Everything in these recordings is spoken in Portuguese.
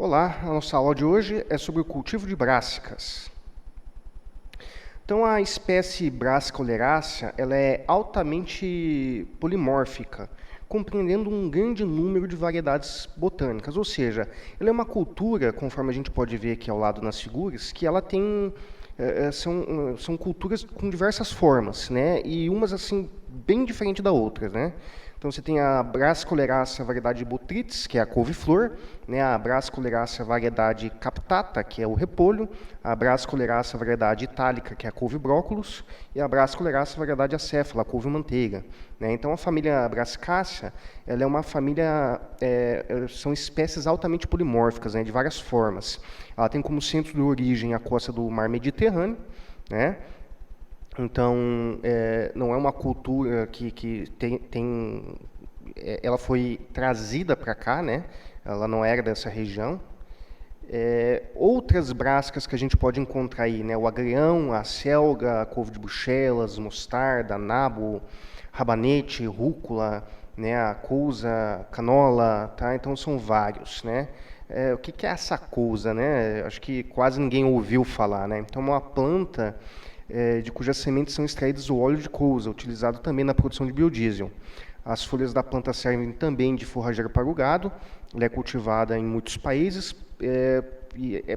Olá, a nossa aula de hoje é sobre o cultivo de brássicas. Então, a espécie Brassica oleracea, ela é altamente polimórfica, compreendendo um grande número de variedades botânicas, ou seja, ela é uma cultura, conforme a gente pode ver aqui ao lado nas figuras, que ela tem são culturas com diversas formas, né? E umas assim bem diferentes da outra, né? Então você tem a Brassica oleracea variedade botrytis, que é a couve-flor, né? A Brassica oleracea variedade captata, que é o repolho, a Brassica oleracea variedade itálica, que é a couve-brócolis, e a Brassica oleracea variedade acéfala, a couve-manteiga, né? Então a família Brassicácea, ela é uma família, são espécies altamente polimórficas, né? De várias formas. Ela tem como centro de origem a costa do mar Mediterrâneo, né? Então, não é uma cultura que ela foi trazida para cá, né? Ela não era dessa região. Outras brássicas que a gente pode encontrar aí, né? O agrião, a selga, a couve de Bruxelas, mostarda, nabo, rabanete, rúcula, né? A couza, canola, tá? Então são vários, né? O que é essa couza, né? Acho que quase ninguém ouviu falar, né? Então, é uma planta de cujas sementes são extraídos o óleo de couza, utilizado também na produção de biodiesel. As folhas da planta servem também de forrageira para o gado, ela é cultivada em muitos países.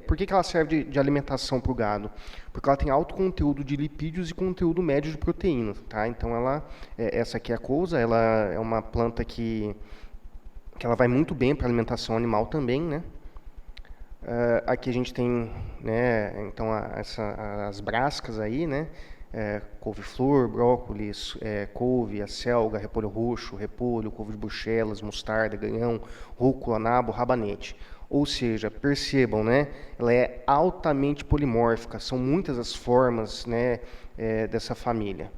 Por que ela serve de alimentação para o gado? Porque ela tem alto conteúdo de lipídios e conteúdo médio de proteína. Tá? Então, essa aqui é a couza, ela é uma planta que ela vai muito bem para alimentação animal também, né? Aqui a gente tem, né, então as brássicas aí, né, couve-flor, brócolis, couve, acelga, repolho roxo, repolho, couve de Bruxelas, mostarda, agrião, rúcula, nabo, rabanete. Ou seja, percebam, né, ela é altamente polimórfica, são muitas as formas, né, dessa família.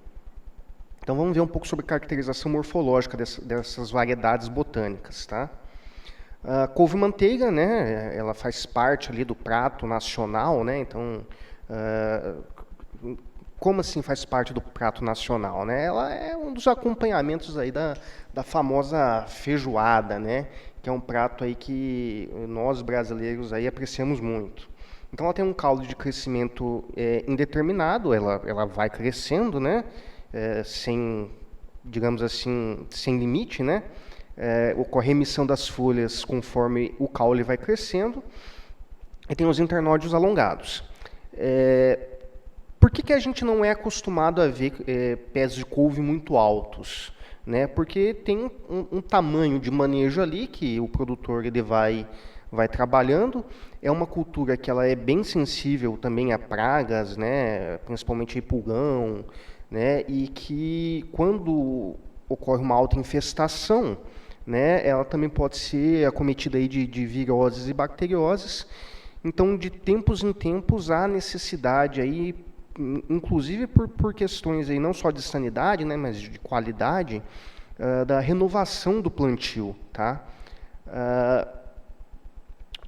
Então vamos ver um pouco sobre a caracterização morfológica dessas variedades botânicas, tá? A couve-manteiga, né, ela faz parte ali do prato nacional, né, então, como assim faz parte do prato nacional, né? Ela é um dos acompanhamentos aí da famosa feijoada, né, que é um prato aí que nós brasileiros aí apreciamos muito. Então ela tem um caule de crescimento indeterminado, ela vai crescendo, né, sem, digamos assim, sem limite, né? Ocorre a emissão das folhas conforme o caule vai crescendo, e tem os internódios alongados. Por que a gente não é acostumado a ver pés de couve muito altos? Né? Porque tem um tamanho de manejo ali que o produtor ele vai trabalhando. É uma cultura que ela é bem sensível também a pragas, né? Principalmente pulgão, né? E que quando ocorre uma alta infestação, né, ela também pode ser acometida aí de viroses e bacterioses. Então, de tempos em tempos, há necessidade aí, inclusive por questões aí não só de sanidade, né, mas de qualidade, da renovação do plantio, tá?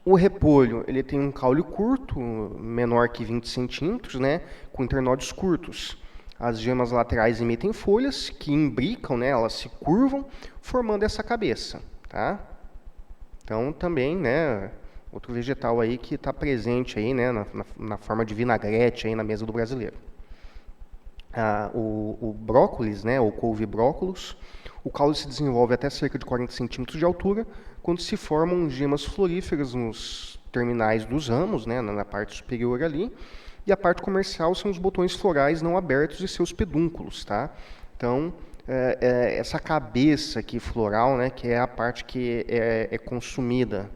O repolho, ele tem um caule curto, menor que 20 centímetros, né, com internódios curtos. As gemas laterais emitem folhas que imbricam, né, elas se curvam, formando essa cabeça. Tá? Então, também, né, outro vegetal aí que está presente aí, né, na forma de vinagrete aí na mesa do brasileiro. O brócolis, né, ou couve-brócolis, o caule se desenvolve até cerca de 40 centímetros de altura, quando se formam gemas floríferas nos terminais dos ramos, né, na parte superior ali. E a parte comercial são os botões florais não abertos e seus pedúnculos, tá? Então, essa cabeça aqui floral, né, que é a parte que é consumida.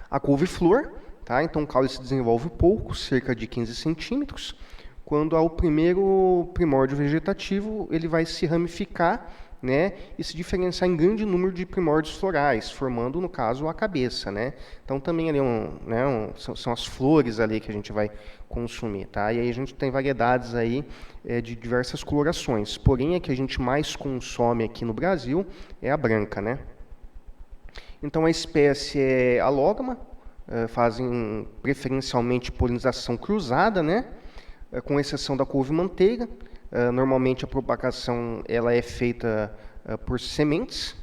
A couve-flor, tá? Então o caule se desenvolve pouco, cerca de 15 centímetros. Quando há o primeiro primórdio vegetativo, ele vai se ramificar, né, e se diferenciar em grande número de primórdios florais, formando, no caso, a cabeça, né? Então, também ali são as flores ali que a gente vai consumir, tá? E aí a gente tem variedades aí de diversas colorações. Porém, a que a gente mais consome aqui no Brasil é a branca, né? Então, a espécie é alógama, fazem preferencialmente polinização cruzada, né? Com exceção da couve-manteiga. Normalmente a propagação ela é feita por sementes.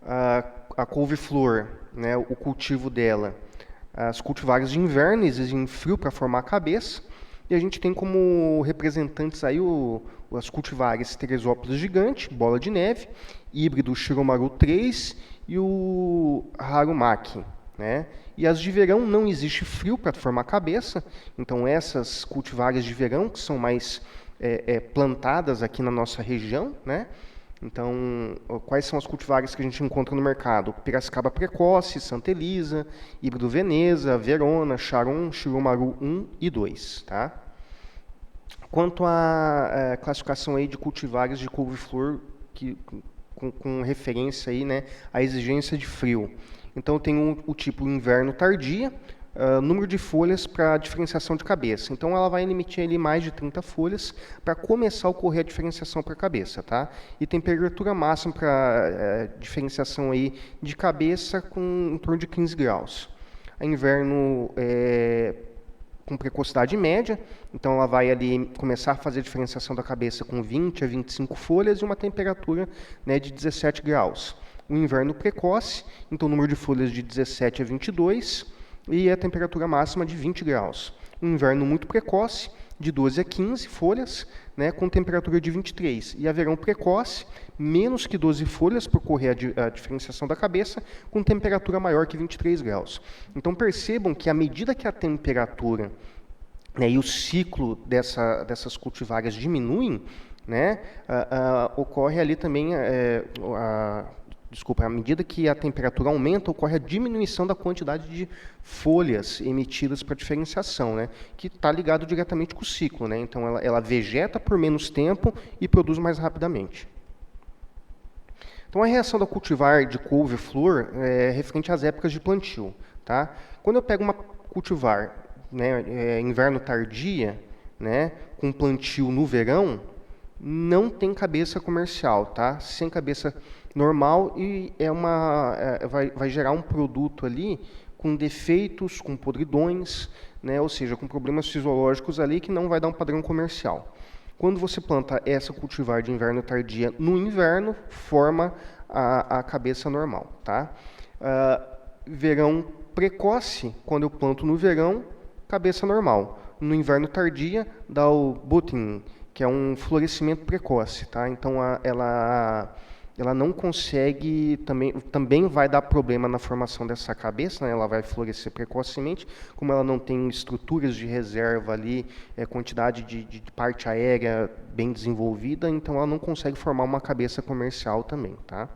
A couve-flor, né, o cultivo dela. As cultivares de inverno exigem frio para formar a cabeça, e a gente tem como representantes aí as cultivares Teresópolis gigante, bola de neve, híbrido Shiromaru 3 e o Harumaki, né? E as de verão não existe frio para formar a cabeça, então essas cultivares de verão, que são mais plantadas aqui na nossa região, né? Então, quais são as cultivares que a gente encontra no mercado? Piracicaba Precoce, Santa Elisa, Híbrido Veneza, Verona, Charon, Shiromaru 1 e 2. Tá? Quanto à classificação aí de cultivares de couve-flor com referência aí, né, à exigência de frio. Então, eu tenho o tipo inverno tardia, número de folhas para diferenciação de cabeça. Então, ela vai emitir ali mais de 30 folhas para começar a ocorrer a diferenciação para a cabeça, tá? E temperatura máxima para diferenciação aí de cabeça em torno de 15 graus. A inverno com precocidade média, então ela vai ali começar a fazer a diferenciação da cabeça com 20 a 25 folhas e uma temperatura, né, de 17 graus. O inverno precoce, então o número de folhas de 17 a 22 e a temperatura máxima de 20 graus. Um inverno muito precoce, de 12 a 15 folhas, né, com temperatura de 23. E a verão precoce, menos que 12 folhas, por ocorrer a diferenciação da cabeça, com temperatura maior que 23 graus. Então percebam que à medida que a temperatura, né, e o ciclo dessas cultivares diminuem, né, ocorre ali também à medida que a temperatura aumenta, ocorre a diminuição da quantidade de folhas emitidas para diferenciação, né? Que está ligado diretamente com o ciclo, né? Então, ela vegeta por menos tempo e produz mais rapidamente. Então, a reação da cultivar de couve-flor é referente às épocas de plantio. Tá? Quando eu pego uma cultivar, né, inverno tardia, né, com plantio no verão, não tem cabeça comercial, tá? Sem cabeça normal e vai gerar um produto ali com defeitos, com podridões, né? Ou seja, com problemas fisiológicos ali que não vai dar um padrão comercial. Quando você planta essa cultivar de inverno tardia no inverno, forma a cabeça normal, tá? Verão precoce, quando eu planto no verão, cabeça normal. No inverno tardia, dá o butting, que é um florescimento precoce, tá? Então ela não consegue, também vai dar problema na formação dessa cabeça, né? Ela vai florescer precocemente, como ela não tem estruturas de reserva ali, quantidade de parte aérea bem desenvolvida, então ela não consegue formar uma cabeça comercial também, tá?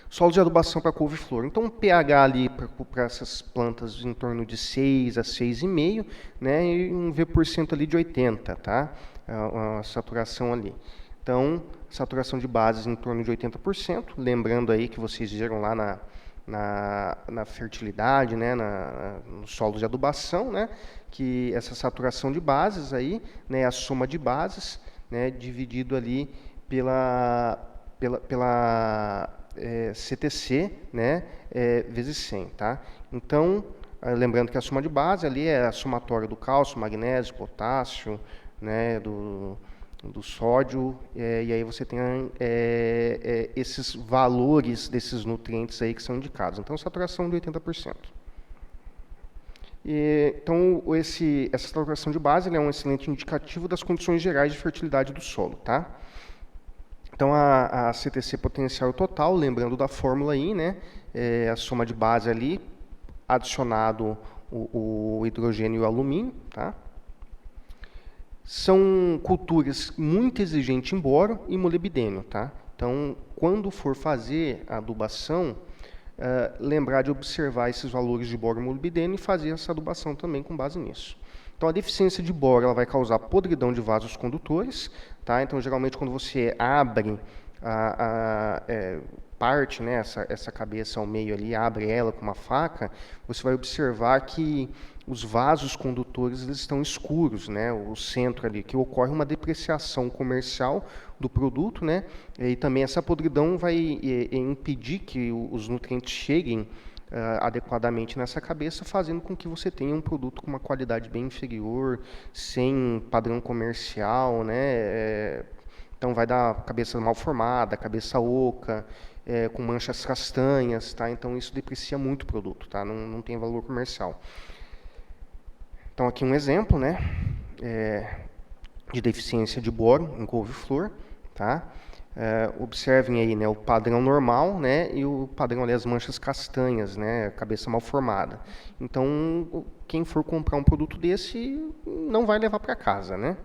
Solo de adubação para couve-flor. Então, um pH ali para essas plantas em torno de 6 a 6,5, né, e um V% ali de 80, tá? A saturação ali. Então, saturação de bases em torno de 80%, lembrando aí que vocês viram lá na fertilidade, né, no solo de adubação, né, que essa saturação de bases aí, né, a soma de bases, né, dividido ali pela CTC, né, vezes 100, tá? Então, lembrando que a soma de base ali é a somatória do cálcio, magnésio, potássio, né, do sódio, e aí você tem esses valores desses nutrientes aí que são indicados. Então, saturação de 80%. Então, essa saturação de base é um excelente indicativo das condições gerais de fertilidade do solo, tá? Então, a CTC potencial total, lembrando da fórmula aí, né? A soma de base ali, adicionado o hidrogênio e o alumínio, tá? São culturas muito exigentes em boro e molibdênio, tá? Então, quando for fazer a adubação, lembrar de observar esses valores de boro e molibdênio e fazer essa adubação também com base nisso. Então, a deficiência de boro ela vai causar podridão de vasos condutores, tá? Então, geralmente, quando você abre parte, né, essa cabeça ao meio ali, abre ela com uma faca, você vai observar que os vasos condutores eles estão escuros, né, o centro ali, que ocorre uma depreciação comercial do produto, né, e também essa podridão vai impedir que os nutrientes cheguem adequadamente nessa cabeça, fazendo com que você tenha um produto com uma qualidade bem inferior, sem padrão comercial, né? Então vai dar cabeça mal formada, cabeça oca, com manchas castanhas, tá? Então isso deprecia muito o produto, tá? Não tem valor comercial. Então aqui um exemplo, né, de deficiência de boro em couve-flor, tá? Observem aí, né, o padrão normal, né, e o padrão ali, as manchas castanhas, né, cabeça mal formada. Então, quem for comprar um produto desse não vai levar para casa, né?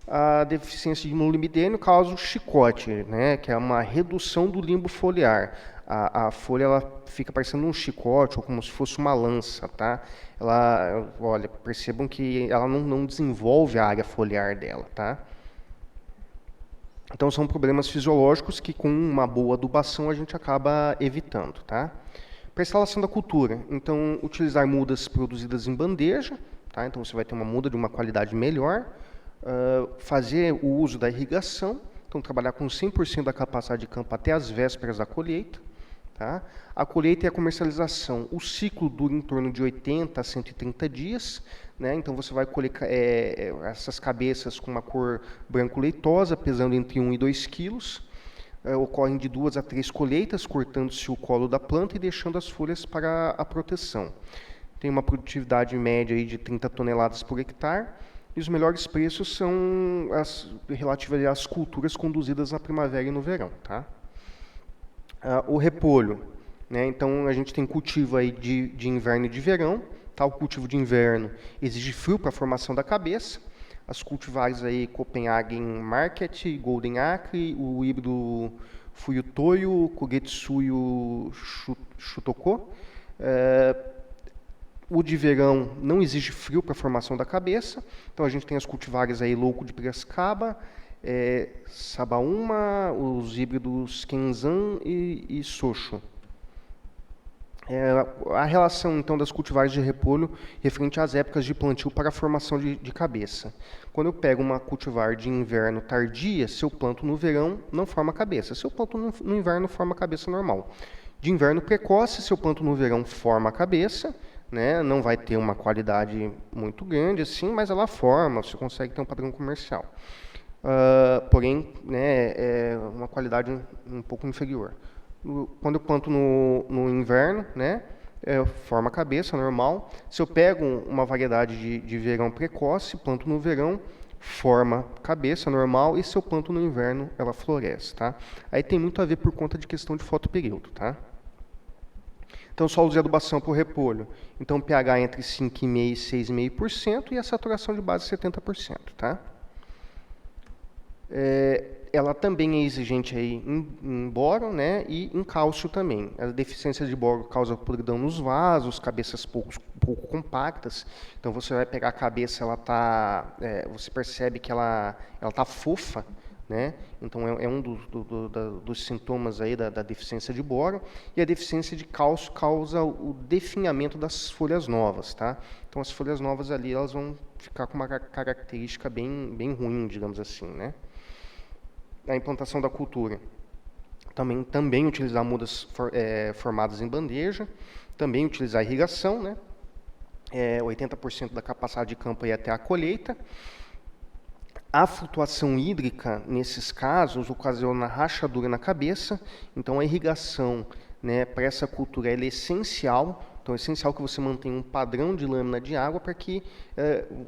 A deficiência de molibdênio causa o chicote, né, que é uma redução do limbo foliar. A folha ela fica parecendo um chicote ou como se fosse uma lança, tá? Olha, percebam que ela não desenvolve a área foliar dela, tá? Então são problemas fisiológicos que com uma boa adubação a gente acaba evitando, tá? Para a instalação da cultura, então utilizar mudas produzidas em bandeja, tá? Então você vai ter uma muda de uma qualidade melhor. Fazer o uso da irrigação, então trabalhar com 100% da capacidade de campo até as vésperas da colheita. Tá? A colheita e a comercialização, o ciclo dura em torno de 80 a 130 dias, né? Então você vai colher essas cabeças com uma cor branco-leitosa, pesando entre 1 e 2 quilos. Ocorrem de 2 a 3 colheitas, cortando-se o colo da planta e deixando as folhas para a proteção. Tem uma produtividade média aí de 30 toneladas por hectare. E os melhores preços são relativos às culturas conduzidas na primavera e no verão. Tá? O repolho, né? Então a gente tem cultivo aí de inverno e de verão. Tá? O cultivo de inverno exige frio para a formação da cabeça. As cultivares aí Copenhagen Market, Golden Acre, o híbrido Fuyutoyo, Kogetsuyo Shutoko. O de verão não exige frio para a formação da cabeça. Então a gente tem as cultivares aí Louco de Piracicaba, Sabaúma, os híbridos Kenzan e Socho. A relação então das cultivares de repolho referente às épocas de plantio para a formação de cabeça. Quando eu pego uma cultivar de inverno tardia, se eu planto no verão, não forma cabeça. Se eu planto no inverno, forma cabeça normal. De inverno precoce, se eu planto no verão, forma a cabeça, né? Não vai ter uma qualidade muito grande assim, mas ela forma, você consegue ter um padrão comercial. Porém, né, é uma qualidade um pouco inferior. Quando eu planto no inverno, né, forma a cabeça normal. Se eu pego uma variedade de verão precoce, planto no verão, forma cabeça normal, e se eu planto no inverno, ela floresce, tá? Aí tem muito a ver por conta de questão de fotoperíodo, tá? Então, solos de adubação para o repolho. Então, pH entre 5,5% e 6,5% e a saturação de base 70%, tá? Ela também é exigente aí em boro, né, e em cálcio também. A deficiência de boro causa podridão nos vasos, cabeças pouco compactas. Então você vai pegar a cabeça, você percebe que ela tá fofa, né? Então é um dos sintomas aí da deficiência de boro. E a deficiência de cálcio causa o definhamento das folhas novas, tá? Então as folhas novas ali elas vão ficar com uma característica bem ruim, digamos assim, né? A implantação da cultura. Também utilizar mudas formadas em bandeja, também utilizar irrigação, né? 80% da capacidade de campo aí até a colheita. A flutuação hídrica, nesses casos, ocasiona rachadura na cabeça, então a irrigação, né, para essa cultura ela é essencial. Então é essencial que você mantenha um padrão de lâmina de água para que,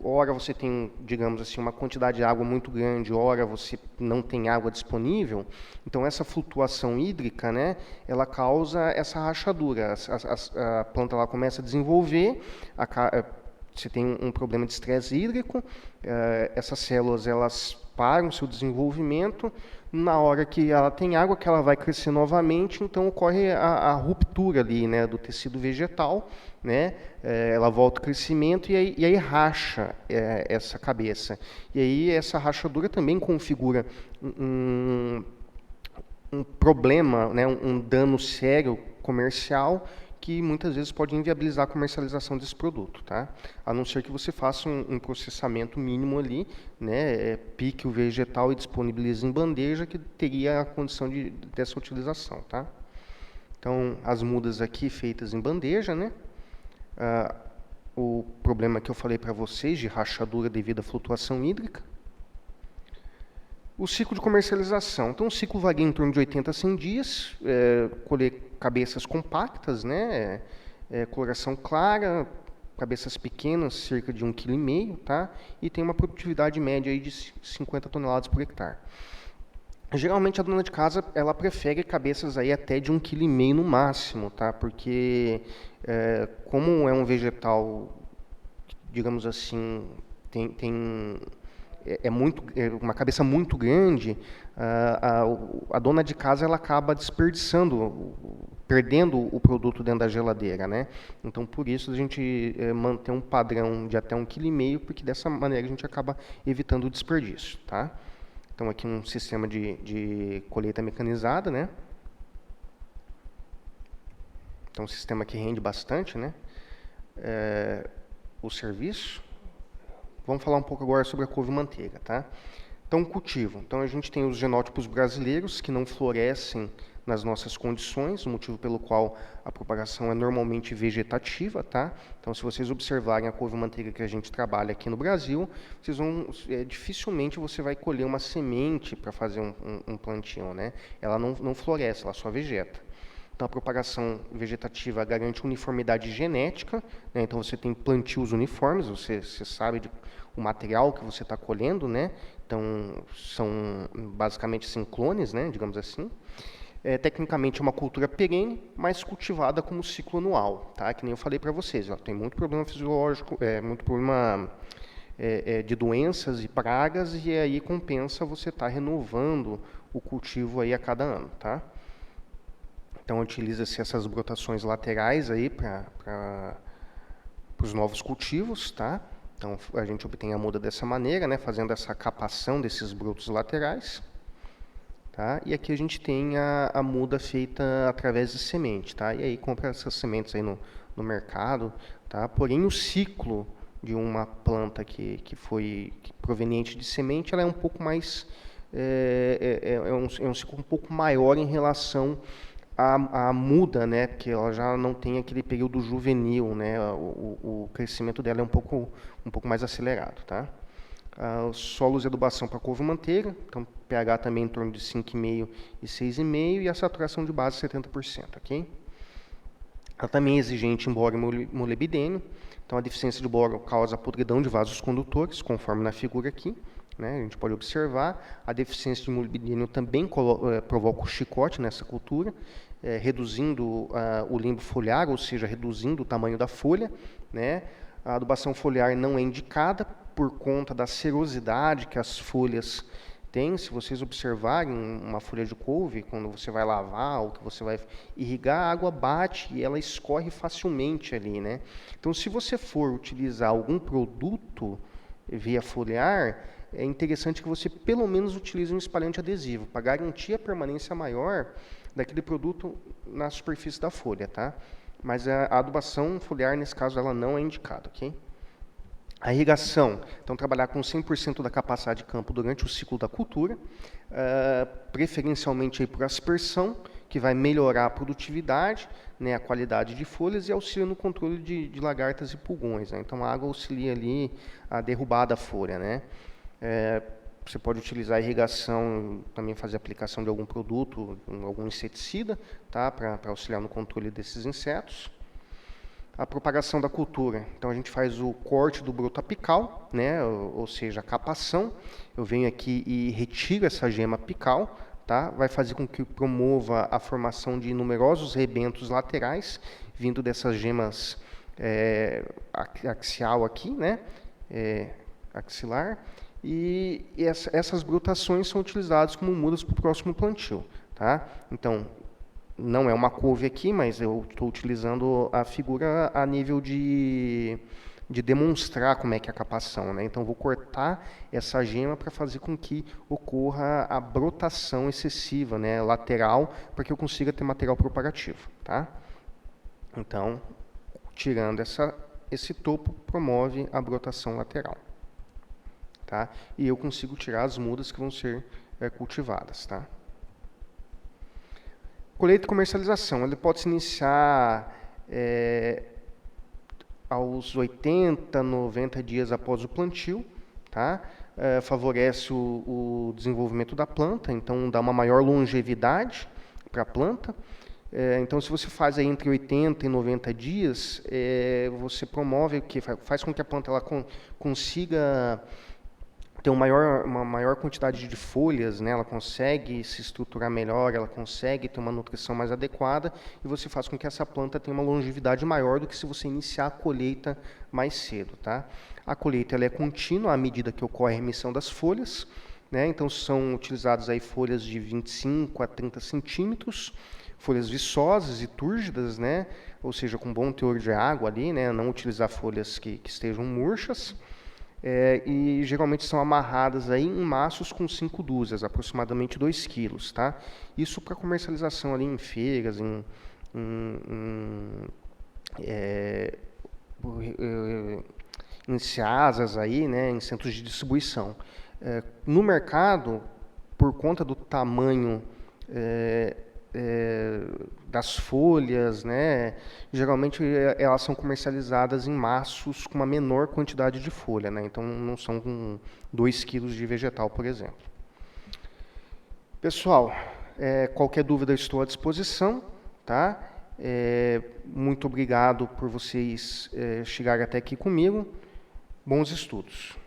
ora você tem, digamos assim, uma quantidade de água muito grande, ora você não tem água disponível. Então essa flutuação hídrica, né, ela causa essa rachadura. A planta lá começa a desenvolver, você tem um problema de estresse hídrico, essas células elas param o seu desenvolvimento, na hora que ela tem água, que ela vai crescer novamente, então ocorre a ruptura ali, né, do tecido vegetal, né, ela volta ao crescimento e aí racha essa cabeça. E aí essa rachadura também configura um problema, né, um dano sério comercial, que muitas vezes pode inviabilizar a comercialização desse produto, tá? A não ser que você faça um processamento mínimo ali, né, pique o vegetal e disponibilize em bandeja, que teria a condição dessa utilização, tá? Então, as mudas aqui feitas em bandeja, né? O problema que eu falei para vocês de rachadura devido à flutuação hídrica. O ciclo de comercialização. Então, o ciclo varia em torno de 80 a 100 dias, colher cabeças compactas, né, coloração clara, cabeças pequenas, cerca de 1,5 kg, tá? E tem uma produtividade média aí de 50 toneladas por hectare. Geralmente a dona de casa ela prefere cabeças aí até de 1,5 kg no máximo, tá? Porque como é um vegetal, digamos assim, é uma cabeça muito grande, a dona de casa ela acaba desperdiçando, perdendo o produto dentro da geladeira, né? Então, por isso a gente mantém um padrão de até 1,5 kg, porque dessa maneira a gente acaba evitando o desperdício, tá? Então, aqui um sistema de colheita mecanizada, né? Então, um sistema que rende bastante, né? O serviço. Vamos falar um pouco agora sobre a couve-manteiga, tá? Então, cultivo. Então, a gente tem os genótipos brasileiros que não florescem nas nossas condições, o motivo pelo qual a propagação é normalmente vegetativa, tá? Então, se vocês observarem a couve-manteiga que a gente trabalha aqui no Brasil, vocês vão, dificilmente você vai colher uma semente para fazer um plantio, né? Ela não floresce, ela só vegeta. Então, a propagação vegetativa garante uniformidade genética, né? Então, você tem plantios uniformes, você sabe o material que você está colhendo, né? Então, são basicamente assim, clones, né? Digamos assim. Tecnicamente, é uma cultura perene, mas cultivada como ciclo anual, tá? Que nem eu falei para vocês, ela tem muito problema fisiológico, muito problema de doenças e pragas, e aí compensa você estar renovando o cultivo aí a cada ano, tá? Então, utiliza-se essas brotações laterais aí para os novos cultivos, tá? Então, a gente obtém a muda dessa maneira, né? Fazendo essa capação desses brotos laterais, tá? E aqui a gente tem a muda feita através de semente, tá? E aí compra essas sementes aí no mercado, tá? Porém, o ciclo de uma planta que foi proveniente de semente, ela é um pouco mais... um ciclo um pouco maior em relação a muda, né, porque ela já não tem aquele período juvenil, né, o crescimento dela é um pouco mais acelerado, tá? Os solos de adubação para couve-manteiga, então pH também em torno de 5,5 e 6,5 e a saturação de base 70%, ok? Ela também é exigente em boro e molibdênio, então a deficiência de boro causa podridão de vasos condutores, conforme na figura aqui, né, a gente pode observar. A deficiência de molibdênio também provoca o chicote nessa cultura, reduzindo o limbo foliar, ou seja, reduzindo o tamanho da folha, né? A adubação foliar não é indicada por conta da serosidade que as folhas têm. Se vocês observarem uma folha de couve, quando você vai lavar ou que você vai irrigar, a água bate e ela escorre facilmente ali, né? Então, se você for utilizar algum produto via foliar, é interessante que você pelo menos utilize um espalhante adesivo para garantir a permanência maior daquele produto na superfície da folha, tá? Mas a adubação foliar, nesse caso, ela não é indicada, ok? A irrigação, então trabalhar com 100% da capacidade de campo durante o ciclo da cultura, preferencialmente aí por aspersão, que vai melhorar a produtividade, né, a qualidade de folhas e auxilia no controle de lagartas e pulgões, né? Então a água auxilia ali a derrubar da folha, né? Você pode utilizar a irrigação, também fazer aplicação de algum produto, algum inseticida, tá? Para auxiliar no controle desses insetos. A propagação da cultura, então a gente faz o corte do broto apical, né? Ou seja, a capação. Eu venho aqui e retiro essa gema apical, tá? Vai fazer com que promova a formação de numerosos rebentos laterais, vindo dessas gemas axial aqui, né? Axilar. E essas brotações são utilizadas como mudas para o próximo plantio, tá? Então, não é uma couve aqui, mas eu estou utilizando a figura a nível de demonstrar como é que é a capação, né? Então, vou cortar essa gema para fazer com que ocorra a brotação excessiva, né, lateral, para que eu consiga ter material propagativo, tá? Então, tirando esse topo, promove a brotação lateral. Tá? E eu consigo tirar as mudas que vão ser cultivadas, tá? Colheita e comercialização, ele pode se iniciar aos 80, 90 dias após o plantio, tá? favorece o desenvolvimento da planta, então dá uma maior longevidade para a planta. Então, se você faz aí entre 80 e 90 dias, você promove o que faz com que a planta ela consiga ter uma maior quantidade de folhas, né? Ela consegue se estruturar melhor, ela consegue ter uma nutrição mais adequada e você faz com que essa planta tenha uma longevidade maior do que se você iniciar a colheita mais cedo, tá? A colheita ela é contínua à medida que ocorre a emissão das folhas, né? Então são utilizadas aí folhas de 25 a 30 centímetros, folhas viçosas e túrgidas, né? Ou seja, com bom teor de água ali, né? Não utilizar folhas que estejam murchas. E geralmente são amarradas aí em maços com 5 dúzias, aproximadamente 2 quilos, tá? Isso para comercialização ali em feiras, em seasas aí, né, em centros de distribuição. No mercado, por conta do tamanho das folhas, né, geralmente elas são comercializadas em maços com uma menor quantidade de folha, né, então não são com 2 quilos de vegetal, por exemplo. Pessoal, qualquer dúvida eu estou à disposição, tá? Muito obrigado por vocês chegarem até aqui comigo. Bons estudos.